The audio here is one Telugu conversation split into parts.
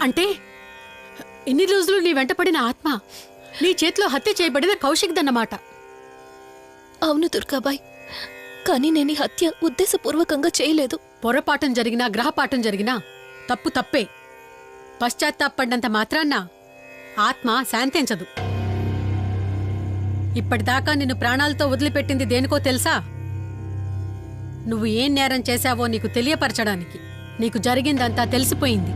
అంటే ఇన్ని రోజులు నీ వెంటపడిన ఆత్మ నీ చేతిలో హత్య చేయబడిన కౌశిక్దన్నమాట. అవును దుర్గాబాయ్, కానీ నేను ఈ హత్య ఉద్దేశపూర్వకంగా చేయలేదు. పొరపాఠం జరిగినా గ్రహపాఠం జరిగినా తప్పు తప్పే. పశ్చాత్తాపడినంత మాత్రాన్న ఆత్మ శాంతించదు. ఇప్పటిదాకా నిన్ను ప్రాణాలతో వదిలిపెట్టింది దేనికో తెలుసా? నువ్వు ఏం నేరం చేశావో నీకు తెలియపరచడానికి. నీకు జరిగిందంతా తెలిసిపోయింది.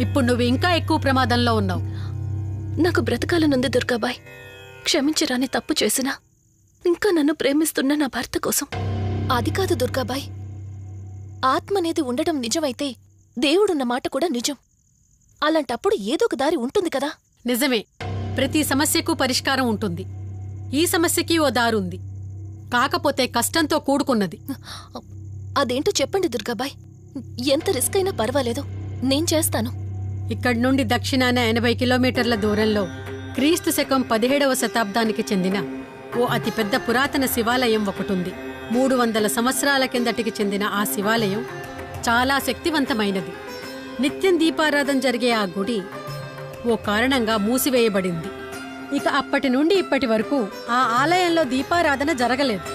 ఇప్పుడు నువ్వు ఇంకా ఎక్కువ ప్రమాదంలో ఉన్నావు. నాకు బ్రతకాలనుంది దుర్గాబాయ్. క్షమించరాని తప్పు చేసినా ఇంకా నన్ను ప్రేమిస్తున్న నా భర్త కోసం. అది కాదు దుర్గాబాయ్, ఆత్మ అనేది ఉండడం నిజమైతే దేవుడున్న మాట కూడా నిజం. అలాంటప్పుడు ఏదో ఒక దారి ఉంటుంది కదా. నిజమే, ప్రతి సమస్యకు పరిష్కారం ఉంటుంది. ఈ సమస్యకి ఓ దారుంది, కాకపోతే కష్టంతో కూడుకున్నది. అదేంటో చెప్పండి దుర్గాబాయ్. ఎంత రిస్క్ అయినా పర్వాలేదు, నేను చేస్తాను. ఇక్కడి నుండి దక్షిణాన 80 కిలోమీటర్ల దూరంలో క్రీస్తు శకం 17వ శతాబ్దానికి చెందిన ఓ అతిపెద్ద పురాతన శివాలయం ఒకటుంది. 300 సంవత్సరాల కిందటికి చెందిన ఆ శివాలయం చాలా శక్తివంతమైనది. నిత్యం దీపారాధన జరిగే ఆ గుడి ఓ కారణంగా మూసివేయబడింది. ఇక అప్పటి నుండి ఇప్పటి వరకు ఆ ఆలయంలో దీపారాధన జరగలేదు.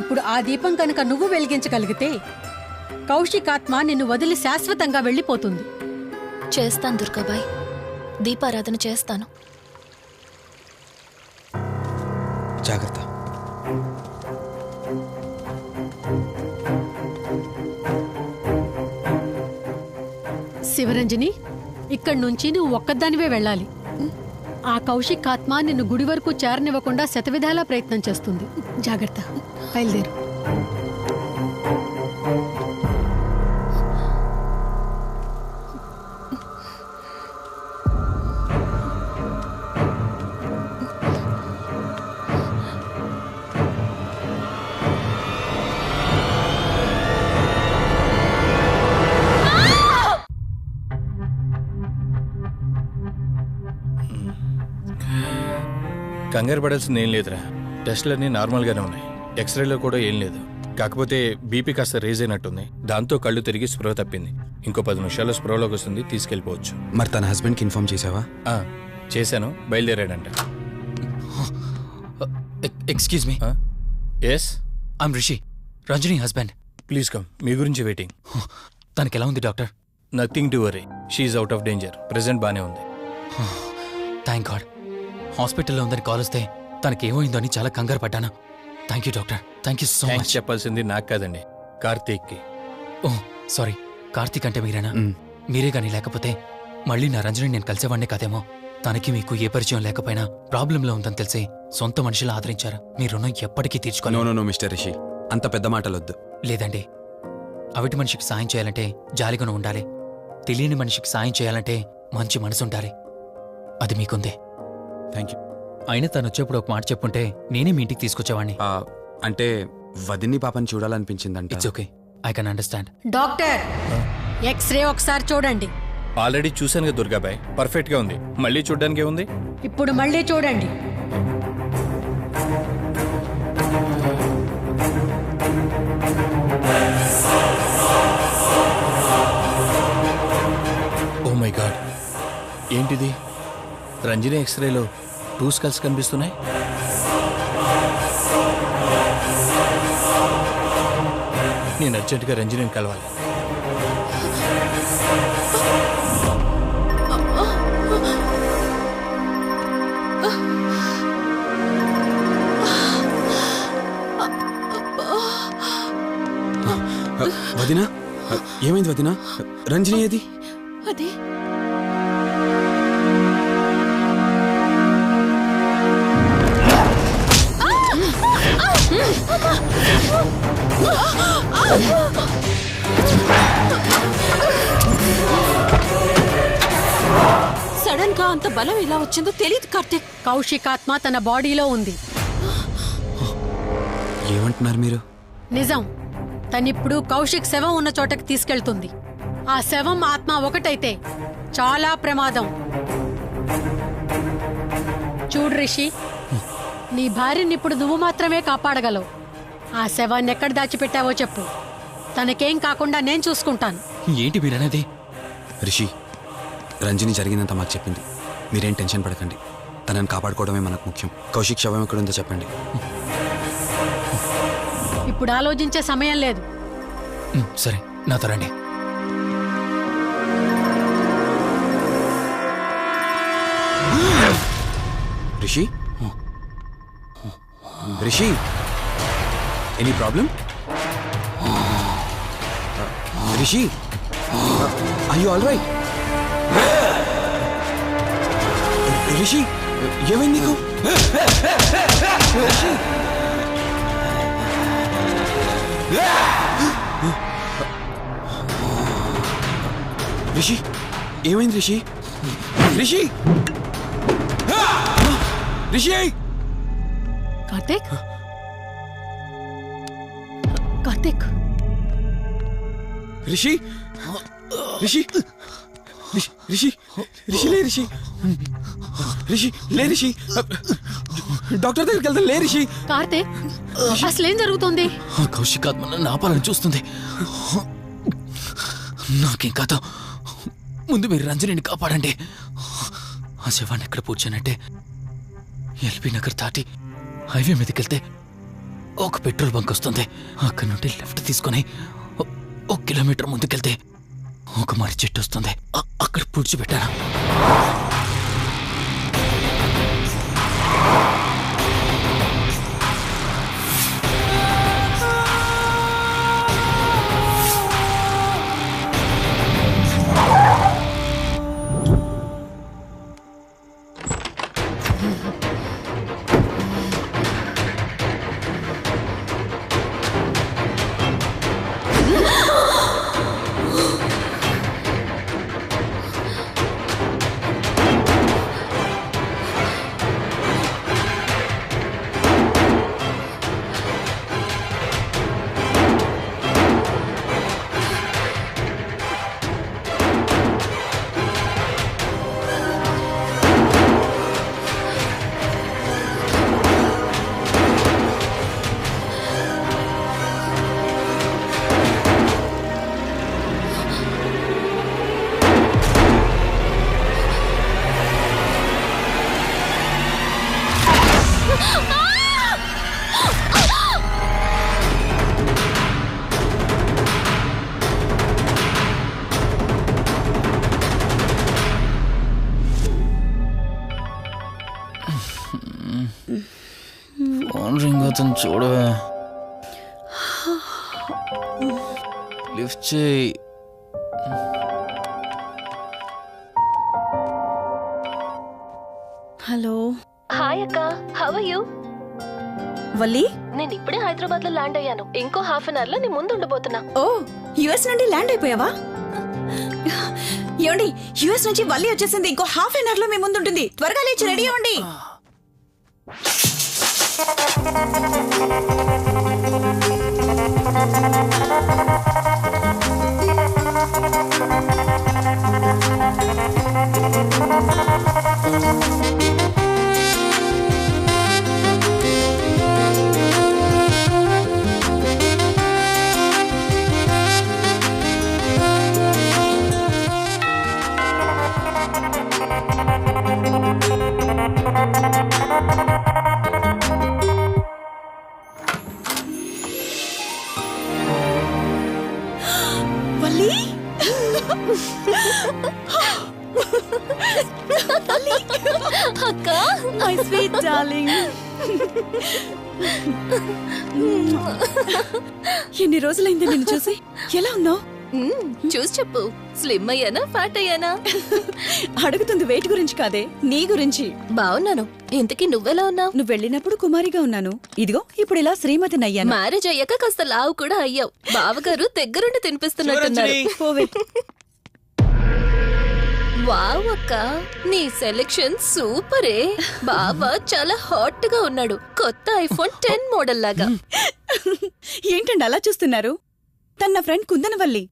ఇప్పుడు ఆ దీపం కనుక నువ్వు వెలిగించగలిగితే కౌశికాత్మ నిన్ను వదిలి శాశ్వతంగా వెళ్ళిపోతుంది. చేస్తాను దుర్గాబాయ్, దీపారాధన చేస్తాను. జాగ్రత్త. శివరంజని, ఇక్కడి నుంచి నువ్వు ఒక్కదానివే వెళ్ళాలి. ఆ కౌశికాత్మ నిన్ను గుడి వరకు చేరనివ్వకుండా శతవిధాలా ప్రయత్నం చేస్తుంది. జాగ్రత్త, బయలుదేరు. కంగారు పడాల్సింది ఏం లేదురా. టెస్టులన్నీ నార్మల్గానే ఉన్నాయి. ఎక్స్రేలో కూడా ఏం లేదు. కాకపోతే బీపీ కాస్త రేజ్ అయినట్టుంది. దాంతో కళ్ళు తిరిగి స్పృహ తప్పింది. ఇంకో 10 నిమిషాల్లో స్పృహలోకి వస్తుంది, తీసుకెళ్ళిపోవచ్చు. మరి తన హస్బెండ్కి ఇన్ఫార్మ్ చేసావా? చేశాను, బయలుదేరాడంట. Excuse me. Yes, I'm Rishi, Ranjani husband. Please come. మీ గురించి వెయిటింగ్. తనకి ఎలా ఉంది doctor? Nothing to worry. She's out of danger. Present బానే ఉంది. Thank god. హాస్పిటల్లో ఉందని కాల్ వస్తే తనకేమైందో అని చాలా కంగారు పడ్డాను. Thank you doctor, thank you so much. చెప్పాల్సింది నాకు కాదండి, కార్తీక్కి. ఓ సారీ, కార్తీక్ అంటే మీరేనా? మీరే గానీ లేకపోతే మళ్ళీ నా రంజని నేను కలిసేవాడినే కాదేమో. తనకి మీకు ఏ పరిచయం లేకపోయినా ప్రాబ్లంలో ఉందని తెలిసి సొంత మనుషులు ఆదరించారు. మీ రుణం ఎప్పటికీ తీర్చుకోను. నో మిస్టర్ రిషి, అంత పెద్ద మాటలొద్దు. లేదండి, అవిటి మనిషికి సాయం చేయాలంటే జాలిగుణం ఉండాలి. తెలియని మనిషికి సాయం చేయాలంటే మంచి మనసు ఉండాలి. అది మీకుందే. Thank you. అయినా తను వచ్చేప్పుడు ఒక మాట చెప్పుంటే నేనే మీ ఇంటికి తీసుకొచ్చేవాడిని. అంటే వదిన్ని పాపని చూడాలనిపించిందంట. It's okay, I can understand. Doctor, x ray ఒకసారి చూడండి. ఆల్రెడీ చూశాను కదా దుర్గాబాయ్, పర్ఫెక్ట్ గా ఉంది. మళ్ళీ చూడ్డానికి ఏముంది? ఇప్పుడు మళ్ళీ చూడండి. ఓ మై గాడ్, ఏంటిది? రంజని ఎక్స్రేలో 2 స్కల్స్ కనిపిస్తున్నాయి. నేను అర్జెంటుగా రంజనిని కలవాలి. వదినా, ఏమైంది వదినా? రంజని ఏది? అదే సడన్ గా అంత బలం ఎలా వచ్చిందో తెలియదు కార్తీక్. కౌశికాత్మ తన బాడీలో ఉంది. ఏమంటున్నారు మీరు? నిజం. తనిప్పుడు కౌశిక్ శవం ఉన్న చోటకి తీసుకెళ్తుంది. ఆ శవం ఆత్మ ఒకటైతే చాలా ప్రమాదం. చూడు రిషి, నీ భార్యని ఇప్పుడు నువ్వు మాత్రమే కాపాడగలవు. ఆ శవాన్ని ఎక్కడ దాచిపెట్టావో చెప్పు. తనకేం కాకుండా నేను చూసుకుంటాను. ఏంటి మీరనేది? రిషి, రంజని జరిగిందంతా మాకు చెప్పింది. మీరేం టెన్షన్ పడకండి. తనని కాపాడుకోవడమే మనకు ముఖ్యం. కౌశిక్ శవం ఎక్కడుందో చెప్పండి. ఇప్పుడు ఆలోచించే సమయం లేదు. సరే, నాతో రండి. Rishi, Rishi, any problem? Rishi, are you all right? Rishi, ఏమైంది నీకు? రిషి, రిషి, ఏమైంది రిషి? రిషి, రిషి, కార్తీక్, కార్తీక్, రిషి, రిషి, రిషి, రిషి, లే రిషి, రిషి, లే రిషి, డాక్టర్ దగ్గరికి వెళ్తాను. లే రిషి. కార్తీక్, అసలేం జరుగుతుంది? కౌశిక్ ఆత్మ నన్ను ఆపాలని చూస్తుంది. నాకేం కాదు. ముందు మీరు రంజనిని కాపాడండి. ఆ శవాన్ని ఎక్కడ పూడ్చానంటే ఎల్బీ నగర్ దాటి హైవే మీదకి వెళ్తే ఒక పెట్రోల్ బంక్ వస్తుంది. అక్కడ నుండి లెఫ్ట్ తీసుకొని 1 కిలోమీటర్ ముందుకెళ్తే ఒక మర్రి చెట్టు వస్తుంది. అక్కడ పూడ్చిపెట్టాను. ఫోన్ రింగ్ అవుతుంది, చూడవే. లిఫ్ట్ చేయి. హలో. హాయ్ అక్క, హౌ ఆర్ యు? వల్లి, నేను ఇప్పుడే హైదరాబాద్ లో ల్యాండ్ అయ్యాను. ఇంకో హాఫ్ అన్ అవర్ లో నీ ముందు ఉండబోతున్నా. ఓ, యుఎస్ నుండి ల్యాండ్ అయిపోయావా? ఏమండి, యుఎస్ నుంచి వల్లి వచ్చేసింది. ఇంకో హాఫ్ అన్ అవర్ లో మీ ముందు ఉంటుంది. త్వరగా లేచి రెడీ అవ్వండి. వల్లి, అక్క, మై స్వీట్ డార్లింగ్. ఎన్ని రోజులైంది నిన్ను చూసి. ఎలా ఉన్నావు? చూసి చెప్పు. స్లిమ్ అయ్యానా, ఫ్యాట్ అయ్యానా? అడుగుతుంది వెయిట్ గురించి కాదే, నీ గురించి. బాగున్నాను. ఇంతకీ నువ్వెలా ఉన్నావు? నువ్వు వెళ్ళినప్పుడు కుమారిగా ఉన్నాను. ఇదిగో ఇప్పుడు ఇలా శ్రీమతిని అయ్యాను. మ్యారేజ్ అయ్యాక కాస్త లావు కూడా అయ్యావు. బావగారు దగ్గరుండి తినిపిస్తున్నట్టున్నారు. పోవే. వావ్ అక్క, నీ సెలెక్షన్ సూపరే. బావ చాలా హాట్ గా ఉన్నాడు. కొత్త ఐఫోన్ 10 మోడల్ లాగా. ఏంటండి అలా చూస్తున్నారు? తన నా ఫ్రెండ్ కుందనవల్లి.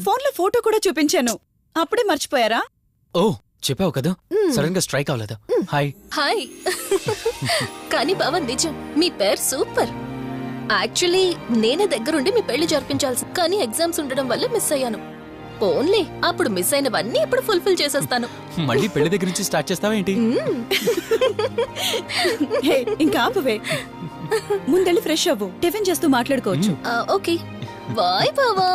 ఫోన్ లో ఫోటో కూడా చూపించాను. అప్పుడే మర్చిపోయారా? ఓ, చెప్పావు కదా, సడన్ గా స్ట్రైక్ అవ్వలేదు. హాయ్. హాయ్. కానీ బావ నిజం, మీ పేరు సూపర్. యాక్చువల్లీ నేనే దగ్గరుండి మీ పెళ్లి జరిపించాల్సి, కానీ ఎగ్జామ్స్ ఉండడం వల్ల మిస్ అయ్యాను. పోన్లే, అప్పుడు మిస్ అయినవన్నీ ఇప్పుడు ఫుల్ఫిల్ చేసేస్తాను. మళ్ళీ పెళ్లి దగ్గర నుంచి స్టార్ట్ చేస్తావా ఏంటి? హే, ఇంకా ఆపువే. ముందెళ్ళి ఫ్రెష్ అవ్వు, టిఫిన్ చేస్తూ మాట్లాడుకోవచ్చు. ఓకే బాయ్ బావా.